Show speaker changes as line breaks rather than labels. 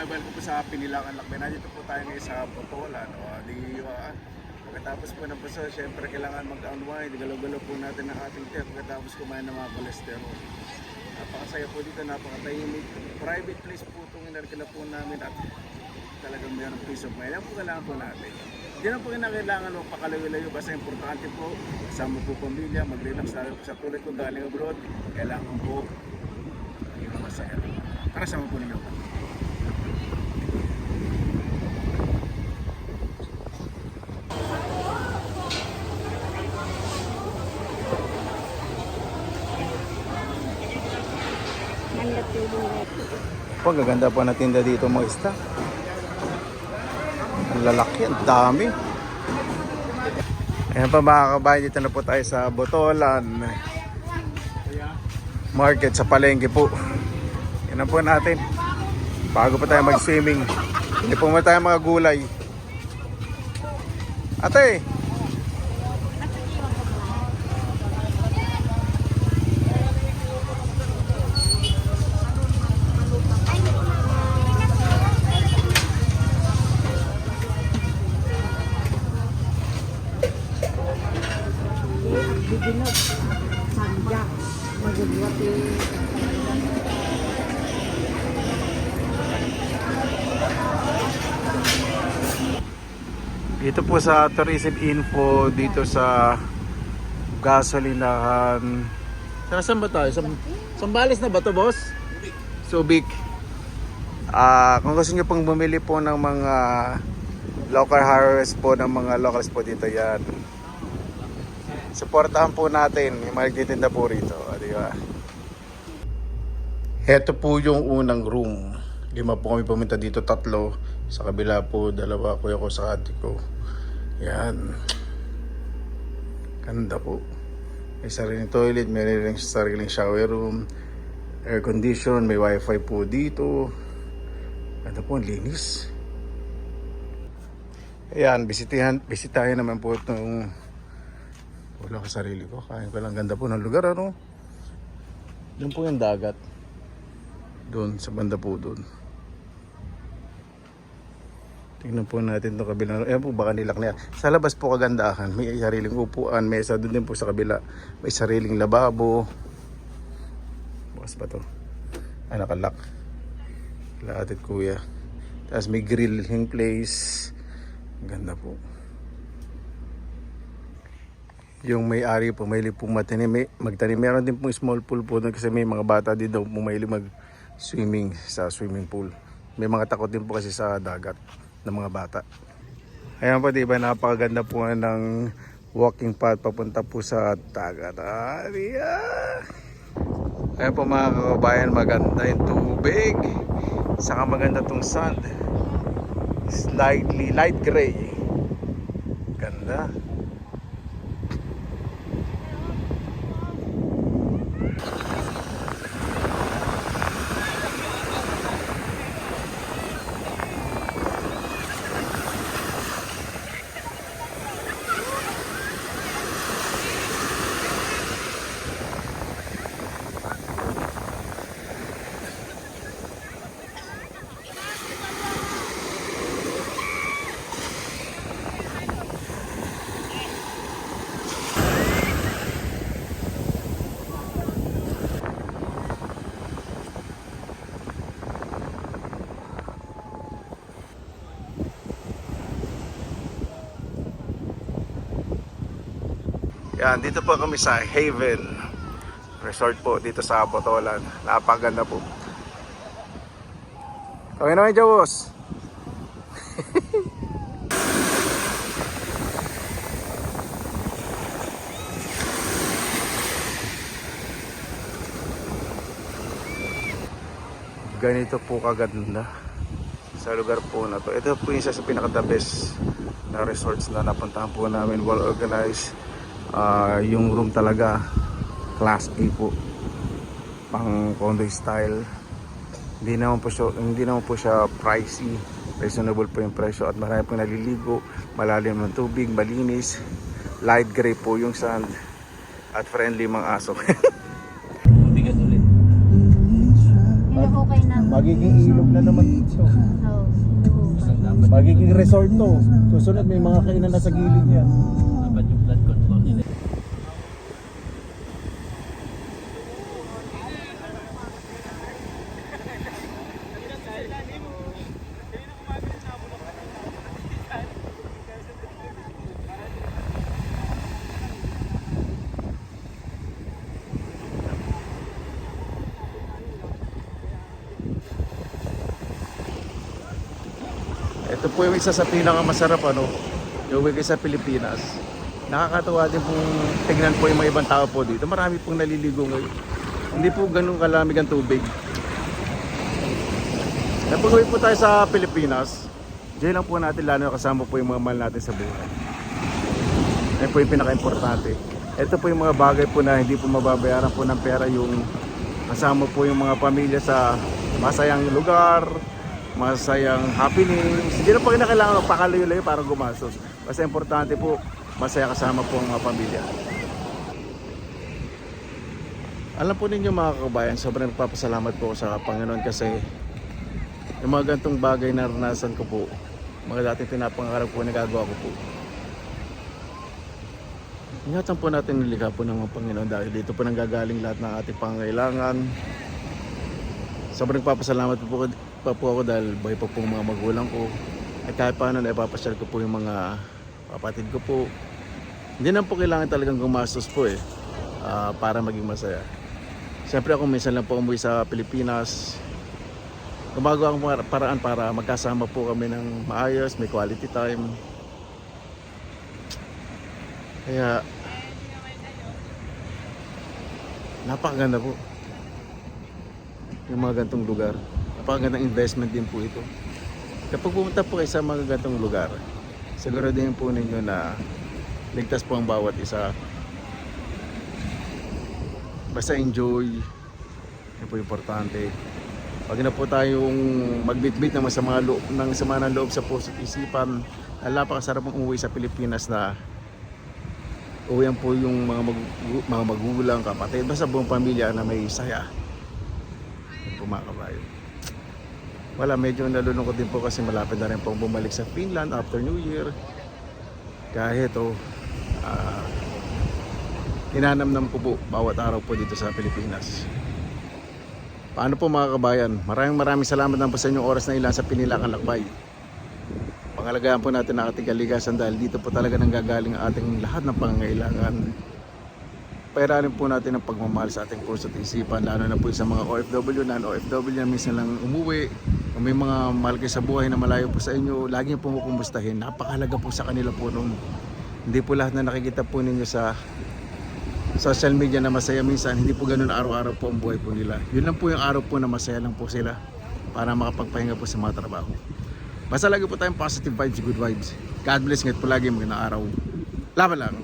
arrival ko po sa Pinilangan Lakbay. Nandito po tayo ngayon sa Botolan. Pagkatapos po ng paso, syempre kailangan mag-unwind. Galaw-galaw po natin ang ating tiyan pagkatapos kumain ng mga cholesterol. Napakasaya po dito, napakatahimik. Private place po itong inarkila po namin at talagang mayroong peace of mind. Yan po kailangan po natin. Hindi na po kinakailangan magpakalayo-layo. Basta importante po, kasama po pamilya, mag-relax lalo po sa tulad ko galing abroad. Kailangan po maging masaya. Para sama po ninyo.
Ang gaganda po na tinda dito mga isda. Ang lalaki, ang dami. Ayan pa mga kabayan, dito na po tayo sa Botolan Market sa Palengke po. Yan na po natin. Bago pa tayo mag-swimming. Hindi po muna tayo mga gulay. Ate!
Bibinog, sanda, magagwati.
Dito po sa tourism info dito sa gasolinahan. Saan ba tayo? Sambales na ba to, boss? Subic. Kung gusto nyo pong bumili po ng mga local harvest po ng mga locals po dito, yan. Suportahan po natin yung mga nagtitinda po rito, di ba? Heto po yung unang room. 5 po kami pumunta dito, 3. Sa kabila po 2, kuya ko sa ate ko. Yan. Ganda po. May sariling toilet, may sariling shower room, air condition, may wifi po dito. Ganda po, ang linis. Ayan, bisitahin naman po itong wala ko sarili ko. Kain ko lang. Ganda po ng lugar, ano? Doon po yung dagat. Doon, sa banda po doon. Tingnan po natin itong kabila. Ayan po, baka nilak na yan. Sa labas po kagandahan. May sariling upuan. May isa doon din po sa kabila. May sariling lababo. Bukas pa to. Ay, nakalak. Lahat kuya. Tapos may grilling place. Ganda po. Yung may-ari po, mahilig po magtanim. Meron din pong small pool po doon kasi may mga bata din daw po mahilig mag-swimming sa swimming pool. May mga takot din po kasi sa dagat ng mga bata. Ayan po, diba, napakaganda po ng walking path papunta po sa dagat. Ayan po mga kababayan, maganda yung tubig. Saka maganda tong sand. Slightly light gray. Ganda. Yan, dito po kami sa Haven Resort po dito sa Botolan. Napakaganda po. Okay naman dyan, boss. Ganito po kaganda sa lugar po na to. Ito po yung isa sa pinaka-the best na resorts na napuntahan po namin. Well organized. Yung room talaga class A po, pang condo style. Hindi naman po siya pricey, reasonable po yung presyo at marami pong naliligo, malalim ng tubig, malinis, light gray po yung sand at friendly mga aso.
Bigat ulit.
Inuhukay na.
Magiging ilog na naman ito.
Oo, inuhukay.
Magiging resort to. Susunod may mga kainan na sa gilid yan.
Dapat yung blood control nila.
Ito po yung isa sa pinakamasarap yung wiki sa Pilipinas. Nakakatawa din pong tignan po yung mga ibang tao po dito. Marami pong naliligo ngayon. Hindi po ganun kalamig ang tubig. Napag-uwi po tayo sa Pilipinas. Diyan lang po natin lalo kasama po yung mga mahal natin sa buhay. Yan po yung pinaka-importante. Ito po yung mga bagay po na hindi po mababayaran po ng pera, yung kasama po yung mga pamilya sa masayang lugar, masayang happenings. Hindi na po kinakailangan magpakalayo-layo para gumastos. Basta importante po, masaya kasama po ang mga pamilya. Alam po ninyo mga kabayan, sobrang nagpapasalamat po sa Panginoon kasi yung mga gantong bagay na naranasan ko po, mga dating pinapangarap po, nagagawa ko po. Ingatan po natin nilikha po ng mga Panginoon dahil dito po nanggagaling lahat ng ating pangangailangan. Sobrang nagpapasalamat po ako dahil buhay pa po ang mga magulang ko. At kahit paano naipapasyal ko po yung mga kapatid ko po. Hindi na po kailangan talagang gumastos po para maging masaya. Siyempre ako minsan lang po umuwi sa Pilipinas. Gumagawa akong paraan para magkasama po kami ng maayos, may quality time. Kaya napakaganda po yung mga gantong lugar. Napakagandang investment din po ito. Kapag pumunta po kayo sa mga gantong lugar, siguro din po ninyo na ligtas po ang bawat isa. Basta enjoy. Yan po importante. Pag na po tayong magbitbit ng sama ng loob sa puso at isipan, napakasarap mong umuwi sa Pilipinas na uwian po yung mga magulang, kapatid, basta buong pamilya na may saya. Yan po mga kabayan. Wala, medyo nalulungkot din po kasi malapit na rin po bumalik sa Finland after New Year. Kahit hinanamnam ko po bawat araw po dito sa Pilipinas. Paano po mga kabayan? Maraming salamat na po sa inyong oras na ilan sa Pinilakan Lakbay. Pangalagaan po natin ang ating kaligasan dahil dito po talaga nanggagaling ang ating lahat ng pangangailangan. Pairanin po natin ang pagmamahal sa ating puso at isipan, lalo na po sa mga OFW, non-OFW na minsan lang umuwi. Kung may mga mahal kayo sa buhay na malayo po sa inyo, lagi po kumustahin. Napakahalaga po sa kanila po nun. Hindi po lahat na nakikita po ninyo sa social media na masaya minsan, hindi po ganun araw-araw po ang buhay po nila. Yun lang po yung araw po na masaya lang po sila para makapagpahinga po sa mga trabaho. Basta lagi po tayong positive vibes, good vibes. God bless, ngayon po lagi, magandang araw. Laban lang!